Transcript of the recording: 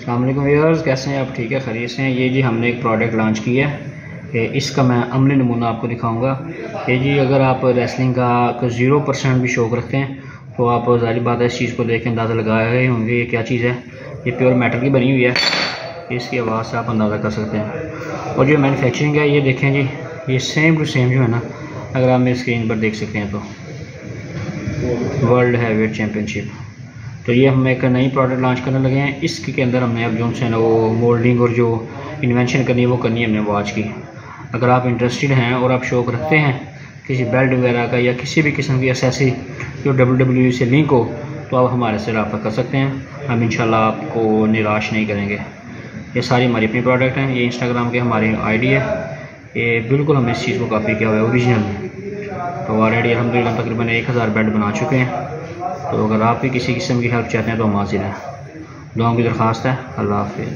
अस्सलाम वालेकुम व्यूअर्स, कैसे हैं आप? ठीक है, खैरियत से हैं। ये जी हमने एक प्रोडक्ट लॉन्च किया है, इसका मैं अमली नमूना आपको दिखाऊंगा। ये जी अगर आप रेसलिंग का 0% भी शौक़ रखते हैं तो आप ज़ाहिर बात है इस चीज़ को देख के अंदाज़ा लगाए गए होंगे ये क्या चीज़ है। ये प्योर मेटल की बनी हुई है, इसकी आवाज़ से आप अंदाज़ा कर सकते हैं। और जो मैन्युफैक्चरिंग है ये देखें जी, ये सेम टू सेम जो है ना, अगर आप मेरी स्क्रीन पर देख सकते हैं तो वर्ल्ड हैवीवेट चैम्पियनशिप। तो ये हम एक नई प्रोडक्ट लॉन्च करने लगे हैं। इसके अंदर हमने अब जो है ना वो मोल्डिंग और जो इन्वेंशन करनी है वो करनी है हमने वॉच की। अगर आप इंटरेस्टेड हैं और आप शौक़ रखते हैं किसी बेल्ट वगैरह का या किसी भी किस्म की एसेसरी जो WWE से लिंक हो तो आप हमारे से रब्ता कर सकते हैं। हम इंशाल्लाह आपको निराश नहीं करेंगे। ये सारी हमारी अपनी प्रोडक्ट हैं। ये इंस्टाग्राम के हमारी आईडी है। ये बिल्कुल हमने इस चीज़ को कॉपी किया हुआ है ओरिजिनल। तो ऑलरेडी अल्हम्दुलिल्लाह तकरीबन 1000 बेड बना चुके हैं। तो अगर आप भी किसी किस्म की हेल्प चाहते हैं तो हम हाजिर हैं। दुआओं की दरख्वास्त है। अल्लाह हाफ़िज़।